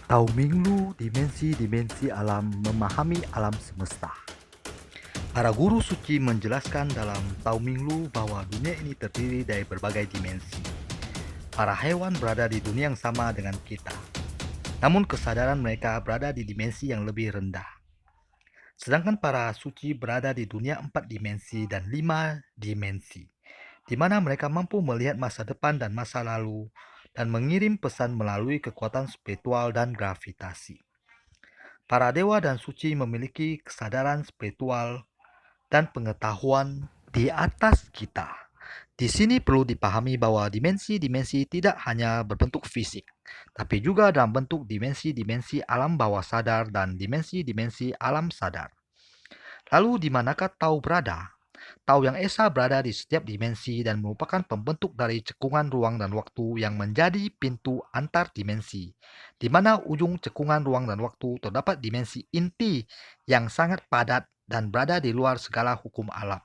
Tahu Minglu, dimensi-dimensi alam, memahami alam semesta. Para guru suci menjelaskan dalam Tao Minglu bahwa dunia ini terdiri dari berbagai dimensi. Para hewan berada di dunia yang sama dengan kita, namun kesadaran mereka berada di dimensi yang lebih rendah. Sedangkan para suci berada di dunia 4 dimensi dan 5 dimensi, di mana mereka mampu melihat masa depan dan masa lalu dan mengirim pesan melalui kekuatan spiritual dan gravitasi. Para dewa dan suci memiliki kesadaran spiritual dan pengetahuan di atas kita. Di sini perlu dipahami bahwa dimensi-dimensi tidak hanya berbentuk fisik, tapi juga dalam bentuk dimensi-dimensi alam bawah sadar dan dimensi-dimensi alam sadar. Lalu di manakah Tao berada? Tao yang esa berada di setiap dimensi dan merupakan pembentuk dari cekungan ruang dan waktu yang menjadi pintu antar dimensi, di mana ujung cekungan ruang dan waktu terdapat dimensi inti yang sangat padat dan berada di luar segala hukum alam.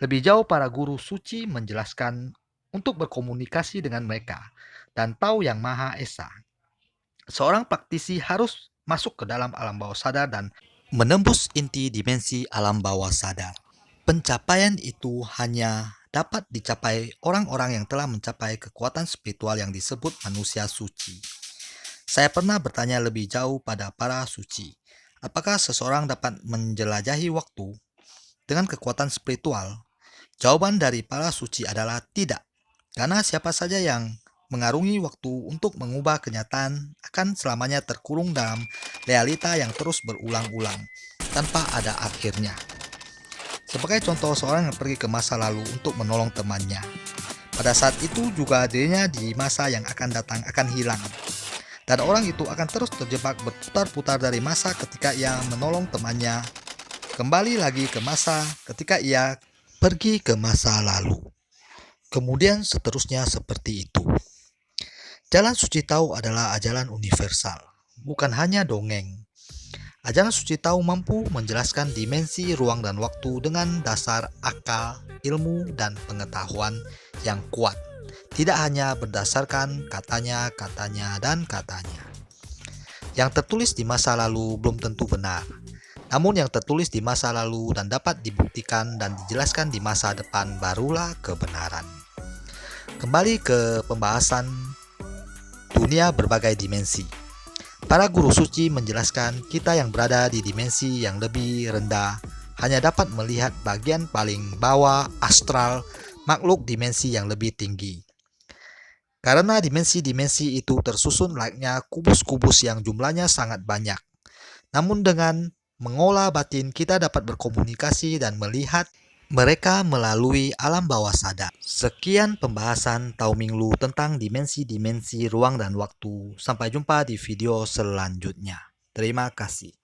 Lebih jauh, para guru suci menjelaskan untuk berkomunikasi dengan mereka dan Tao yang Maha Esa. Seorang praktisi harus masuk ke dalam alam bawah sadar dan menembus inti dimensi alam bawah sadar. Pencapaian itu hanya dapat dicapai orang-orang yang telah mencapai kekuatan spiritual yang disebut manusia suci. Saya pernah bertanya lebih jauh pada para suci, apakah seseorang dapat menjelajahi waktu dengan kekuatan spiritual? Jawaban dari para suci adalah tidak, karena siapa saja yang mengarungi waktu untuk mengubah kenyataan akan selamanya terkurung dalam realita yang terus berulang-ulang tanpa ada akhirnya. Sebagai contoh, seorang yang pergi ke masa lalu untuk menolong temannya. Pada saat itu juga dirinya di masa yang akan datang akan hilang. Dan orang itu akan terus terjebak berputar-putar dari masa ketika ia menolong temannya, kembali lagi ke masa ketika ia pergi ke masa lalu. Kemudian seterusnya seperti itu. Jalan suci Tao adalah ajaran universal, bukan hanya dongeng. Ajaran suci Tao mampu menjelaskan dimensi ruang dan waktu dengan dasar akal, ilmu, dan pengetahuan yang kuat. Tidak hanya berdasarkan katanya, dan katanya. Yang tertulis di masa lalu belum tentu benar. Namun yang tertulis di masa lalu dan dapat dibuktikan dan dijelaskan di masa depan barulah kebenaran. Kembali ke pembahasan dunia berbagai dimensi. Para guru suci menjelaskan kita yang berada di dimensi yang lebih rendah hanya dapat melihat bagian paling bawah astral makhluk dimensi yang lebih tinggi. Karena dimensi-dimensi itu tersusun layaknya kubus-kubus yang jumlahnya sangat banyak. Namun dengan mengolah batin kita dapat berkomunikasi dan melihat mereka melalui alam bawah sadar. Sekian pembahasan Tao Minglu tentang dimensi-dimensi ruang dan waktu. Sampai jumpa di video selanjutnya. Terima kasih.